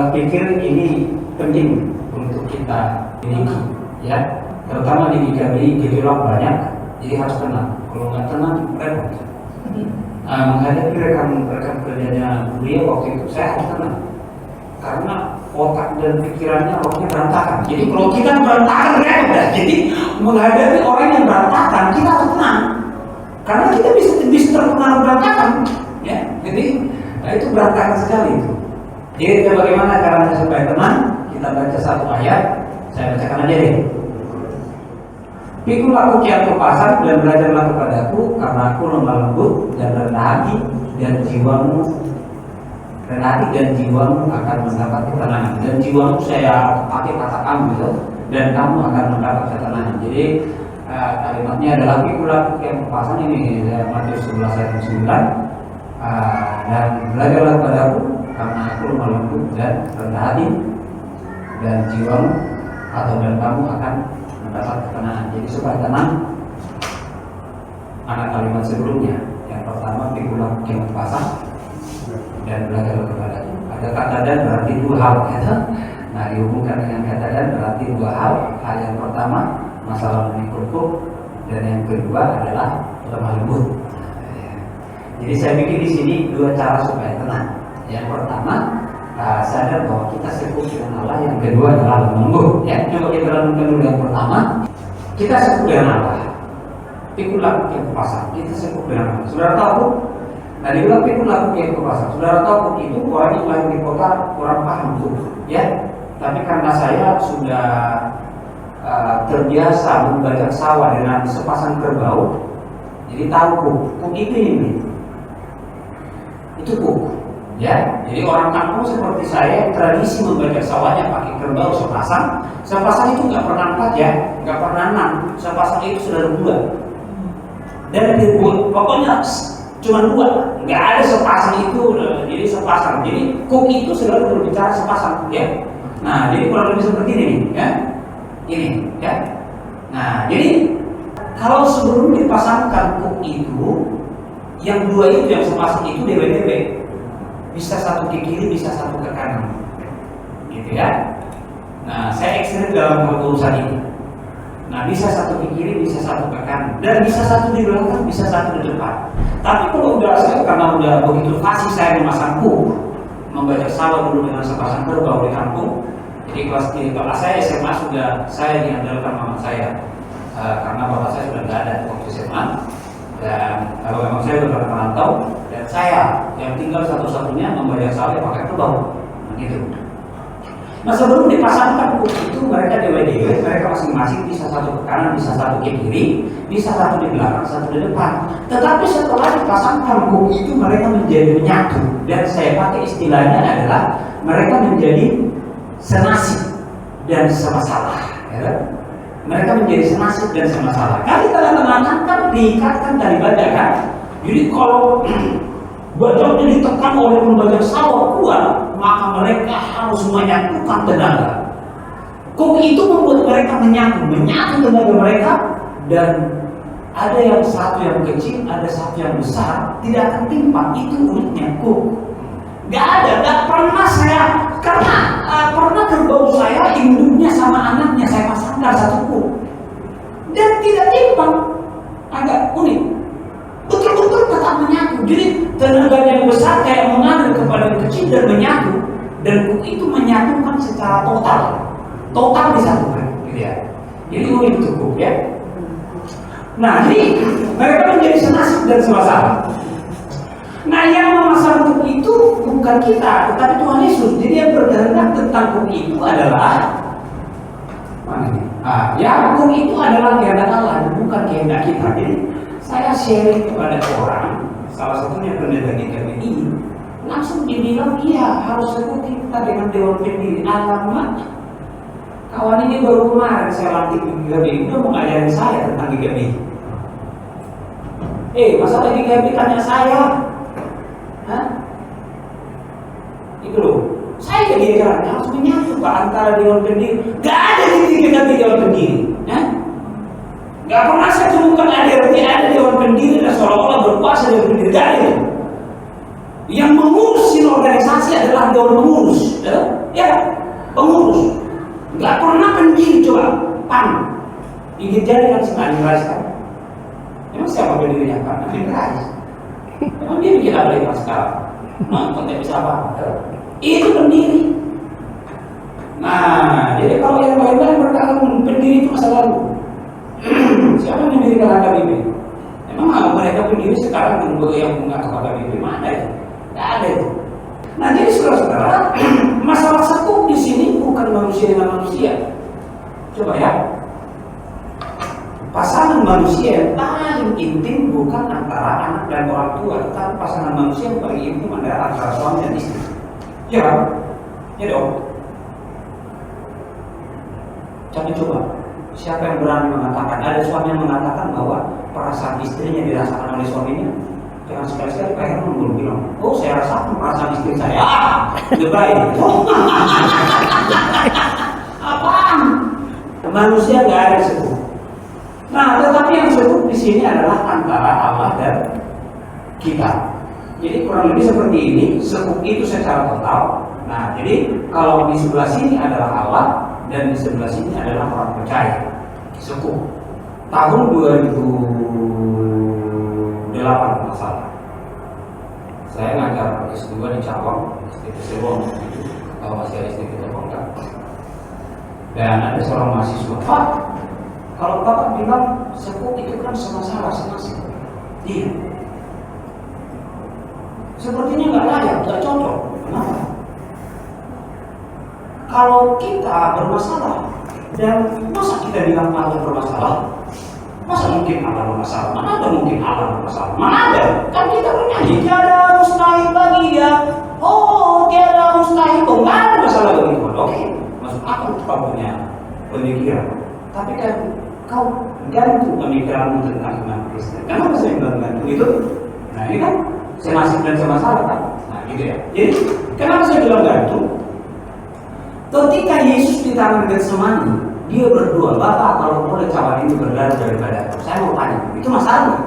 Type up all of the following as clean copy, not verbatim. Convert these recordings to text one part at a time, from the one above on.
Pikir ini penting untuk kita miliki, ya. Terutama di kami gejolak banyak, jadi harus tenang. Kalau nggak tenang, repot. Menghadapi rekan-rekan kerjanya beliau waktu itu, saya harus tenang. Karena otak dan pikirannya rohnya berantakan. Jadi kalau kita berantakan, repot. Jadi menghadapi orang yang berantakan, kita harus tenang. Karena kita bisa terpengaruh berantakan, ya. Jadi itu berantakan sekali itu. Jadi bagaimana caranya supaya tenang? Kita baca satu ayat, saya bacakan aja deh. Pikul aku kiat kepasan dan belajarlah kepadaku, karena aku lemah lembut dan rendah hati, dan jiwamu akan mendapat ketenangan. Dan jiwamu saya pakai kata kamu gitu, dan kamu akan mendapat ketenangan. Jadi kalimatnya adalah pikul aku kiat kepasan, ini Matius 11 ayat 9. Dan belajarlah kepadaku, karena aku lemah lembut dan rendah hati, dan jiwamu dan kamu akan mendapat ketenangan. Jadi supaya tenang, anak kalimat sebelumnya. Yang pertama, pikulah yang pasang dan belajar kepadaku. Ada kata dan berarti dua hal, ya. Nah, dihubungkan dengan kata dan berarti dua hal. Hal yang pertama, masalah memikul, dan yang kedua adalah lemah lembut. Jadi saya bikin di sini dua cara supaya tenang. Yang pertama, sadar bahwa kita sebut dengan Allah. Yang kedua adalah lemah lembut. Ya, coba kita renungkan dulu. Yang pertama, kita sebut dengan Allah. Pikul laku yang pasang, kita sebut dengan Allah. Saudara tahu? Nah, dibilang pikul laku yang pasang. Saudara tahu itu orang yang lahir di kota kurang paham tuh, ya. Tapi karena saya sudah terbiasa membaca sawah dengan sepasang kerbau, jadi tahu kuk itu ini. Itu kuk, ya. Jadi orang kampung seperti saya tradisi membaca sawahnya pakai kerbau sepasang. Sepasang itu nggak pernah empat, ya, nggak pernah 6. Sepasang itu sudah 2. Dan dibuat pokoknya cuma 2, nggak ada sepasang itu. Jadi sepasang. Jadi kuk itu selalu berbicara sepasang, ya. Nah, jadi kurang lebih seperti ini nih, ya. Ini, ya. Nah, jadi kalau sebelum dipasangkan kuk itu, yang dua itu yang sepasang itu dewe-dewe, bisa satu ke kiri, bisa satu ke kanan, gitu ya. Nah, saya ekstrim dalam urusan ini. Nah, bisa satu ke kiri, bisa satu ke kanan, dan bisa satu di belakang, bisa satu di depan. Tapi kalau udah saya karena udah begitu fasih saya memasang kuk, membaca sawah dulu dengan sepasang kerbau di kampung. Jadi kelas saya SMA sudah saya diandalkan mama saya. Karena bapak saya sudah tidak ada waktu SMA, dan kalau memang saya sudah merantau, dan saya yang tinggal satu-satunya membayar sawah pakai kerbau, gitu. Nah, sebelum dipasangkan kuk itu mereka dewe-dewe, mereka masing-masing bisa satu ke kanan, bisa satu ke kiri, bisa satu di belakang, satu di depan. Tetapi setelah dipasangkan kuk itu mereka menjadi menyatu, dan saya pakai istilahnya adalah mereka menjadi senasib dan semasalah, ya. Mereka menjadi senasib dan semasalah. Kan kita tenakan kan diikatkan dari badan kan. Jadi kalau badannya ditekan oleh pembajak sawah kuat, maka mereka harus menyatukan tenaga. Kuk itu membuat mereka menyatu tenaga mereka, dan ada yang satu yang kecil, ada satu yang besar, tidak akan timpang. Itu uniknya kuk. Gak pernah saya, karena pernah kerbau saya induknya sama anaknya saya pasangkan satu kuk dan tidak timpang, agak unik. Betul-betul tetap menyatu. Jadi tenaganya yang besar kayak mengalir kepada yang kecil dan menyatu, dan kuk itu menyatukan secara total disatukan, gitu ya. Jadi unik itu kuk ya. Nah, jadi mereka menjadi senasib dan semasalah. Nah, yang memasang kuk itu bukan kita, tetapi Tuhan Yesus. Jadi yang berkehendak tentang kuk itu adalah mana ini? Ya, kuk itu adalah kehendak Allah, bukan kehendak kita. Jadi saya sharing kepada orang, salah satunya pendeta GKPI, langsung dibilang iya harus seperti kita dengan Dewan Pendiri. Alamak, kawan ini baru kemarin saya lantik di GKPI, udah mengajarin saya tentang GKPI. Masalah GKPI tanya saya. Itu loh, saya jadi caranya harus menyatu Pak antara Dewan Pendiri. Gak ada kita di Dewan Pendiri, gak pernah saya temukan ada Dewan Pendiri dan seolah-olah berkuasa Dewan Pendiri. Gak ada. Yang mengurusin organisasi adalah Dewan Pengurus, ya pengurus. Gak pernah pendiri. Coba gigit jari kan si Amin Rais kan? Emang siapa pendirinya kan? Amin Rais. Emang dia bikin apa lagi sekarang? Nonton tidak bisa apa? Itu pendiri. Nah, jadi kalau yang lain-lain berkata pendiri itu masa lalu. Siapa yang mendirikan HKBP? Emang mereka pendiri sekarang yang mengatur HKBP mana itu? Tidak ada itu. Nah, jadi saudara-saudara, masalah satu di sini bukan manusia dengan manusia. Coba ya. Pasangan manusia yang paling intim bukan antara anak dan orang tua, tetapi pasangan manusia yang paling intim adalah antara suami dan istri. Ya kan? Ya dong. Coba, siapa yang berani mengatakan? Ada suami yang mengatakan bahwa perasaan istrinya dirasakan oleh suaminya. Jangan sekali-sekali Pak Herman bilang, oh saya rasakan perasaan istri saya. Lebay. Apaan? Manusia nggak ada sebut. Nah, tetapi yang disebut di sini adalah antara Allah dan kita. Jadi kurang lebih seperti ini, sekuk itu secara total. Nah, jadi kalau di sebelah sini adalah Allah dan di sebelah sini adalah orang percaya. Sekuk. Tahun 2008 masalah. Saya ngajar S2 di cabang STT Sebong. Tahu masih ada STT Sebong kan? Dan ada seorang mahasiswa, Pak, kalau Bapak bilang sekuk itu kan sama-sama senasib. Iya. Sepertinya nggak layak, nggak cocok. Kenapa? Kalau kita bermasalah dan masa kita bilang Allah bermasalah? Masa mungkin Allah bermasalah? Mana ada mungkin Allah bermasalah? Mana ada? Kan kita bernyanyi tiada mustahil bagi dia. Oh, tiada mustahil. Oh, nggak ada masalah begitu. Oke, masuk akal kamu punya pemikiran. Tapi kan kau gantung pemikiranmu tentang iman Kristen. Kenapa saya bilang gantung itu? Nah, ini kan senasib dan semasalah kan? Nah, gitu ya. Jadi, kenapa saya bilang gantung? Ketika Yesus di Taman Getsemani, dia berdoa, "Bapa, kalau boleh cawan ini berlalu daripada aku." Saya mau tanya, itu masalah?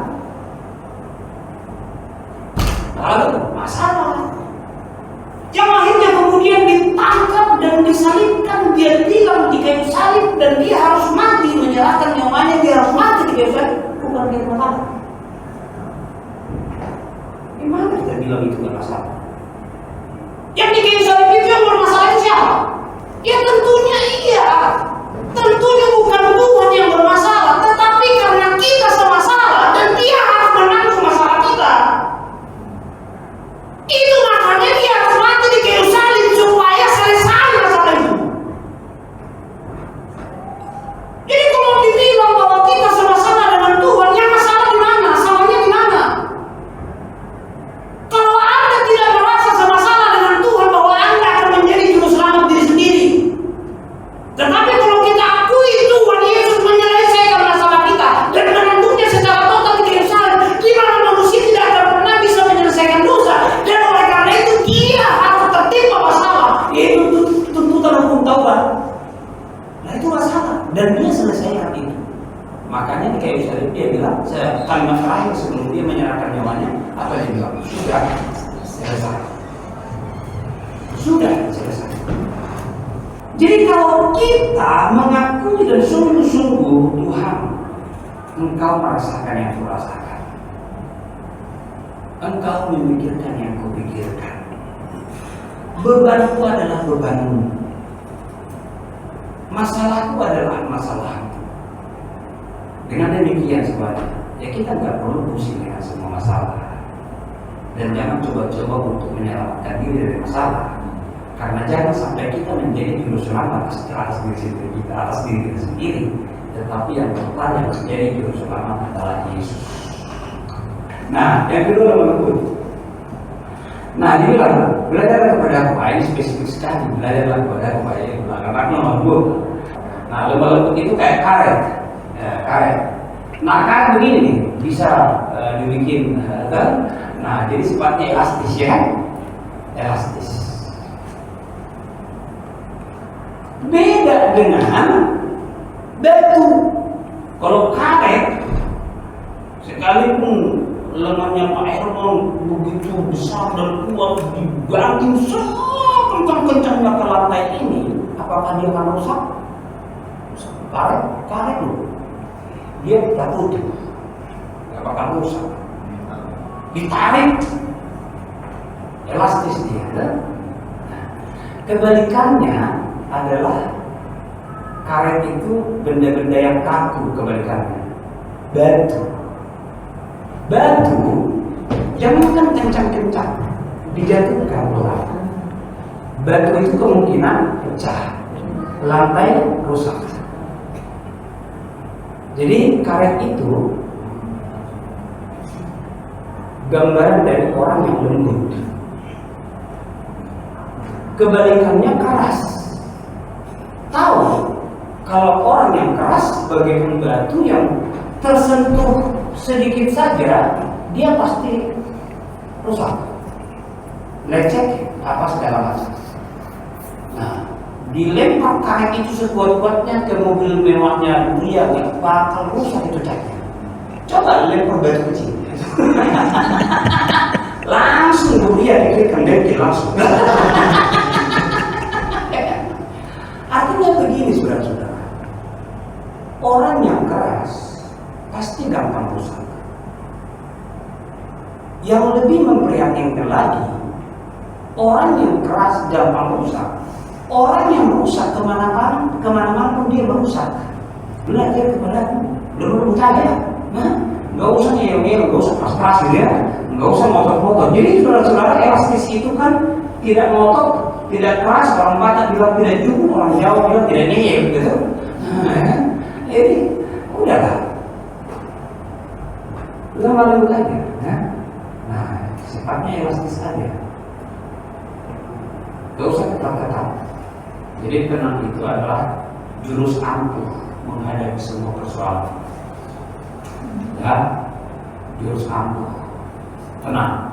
Lalu masalah. Yang akhirnya kemudian ditangkap dan disalibkan, dia bilang di kayu salib dan dia harus mati, menyerahkan nyawanya, dia harus mati di kayu salib. Bukan dia masalah. Gimana kita bilang itu gak masalah? Yang di kayu salib itu yang bermasalah itu siapa? Ya tentunya iya. Tentunya bukan Tuhan yang bermasalah, tetapi karena kita semasalah dan dia harus menanggung masalah kita. Itu makanya dia harus mati di kayu salib supaya selesai masalah itu. Jadi kalau dibilang bahwa kita sama-sama dengan Tuhan, yang masalah di mana? Salahnya di mana? Kalau Anda tidak merasa sama-sama dengan Tuhan, bahwa Anda akan menjadi juru selamat diri sendiri. Tetapi kalau kita akui Tuhan Yesus menyelesaikan masalah kita dan menanggungnya secara total di kayu salib, di mana manusia tidak akan pernah bisa menyelesaikan dosa, dan oleh karena itu dia harus tertimpa masalah, yaitu tuntutan hukum Taurat. Nah itu masalah, dan dia selesaikan itu. Makanya di kayu salib dia bilang, kalimat terakhir sebelum dia menyerahkan nyawanya, apa yang dia bilang? Sudah selesai. Sudah selesai. Jadi kalau kita mengakui dan sungguh-sungguh, Tuhan, Engkau merasakan yang kurasakan, Engkau memikirkan yang kupikirkan, bebanku adalah bebanmu, masalahku adalah masalahmu. Dengan demikian sebenarnya, ya kita nggak perlu pusing dengan semua masalah, dan jangan coba-coba untuk menyelamatkan diri dari masalah. Karena jangan sampai kita menjadi juru selamat atas diri kita sendiri, tetapi yang total yang menjadi juru selamat adalah Yesus. Nah, yang kedua teman-teman. Nah, dibilang belajarlah kepada aku. Ini spesifik sekali. Belajarlah kepada aku. Anak nomor 2. Nah, lembut itu kayak karet. Karet. Nah, karet begini nih, bisa dibikin. Nah, jadi sifatnya elastis ya. Elastis. Beda dengan batu. Kalau karet, sekalipun lengannya Pak Herman begitu besar dan kuat, dibanting sekencang-kencangnya ke lantai ini, apakah dia akan rusak? Karet loh, dia jatuh, nggak bakal rusak. Ditarik, elastis dia. Nah, kebalikannya adalah karet itu benda-benda yang kaku, kebalikannya batu jangan kencang-kencang, dijatuhkan pelan. Batu itu kemungkinan pecah, lantai rusak. Jadi karet itu gambaran dari orang yang lembut, kebalikannya keras. Tahu kalau orang yang keras bagaikan batu yang tersentuh sedikit saja, dia pasti rusak, lecet, apa segala macam. Nah, dilempar karet itu sekuat-kuatnya ke mobil mewahnya dia, nggak bakal rusak itu catnya. Coba lempar batu kecil, langsung dia dikendengin langsung. Artinya begini saudara-saudara, orang yang keras pasti gampang rusak. Yang lebih memprihatinkan lagi, orang yang keras gampang rusak. Orang yang rusak kemana-mana pun dia merusak. Belajar kepadaku, belum percaya, nggak usah ngeyel-ngeyel, nggak usah keras-keras gitu ya, nggak usah ngotot-ngotot. Jadi saudara-saudara, elastis itu kan tidak ngotot, tidak keras. Orang Batak bilang tidak jujur, orang Jawa bilang tidak ngeyel gitu. Jadi udahlah, lalu aja. Nah, sifatnya elastis saja, gak usah ketat-ketat. Jadi tenang itu adalah jurus ampuh menghadapi semua persoalan. Ya, jurus ampuh, tenang.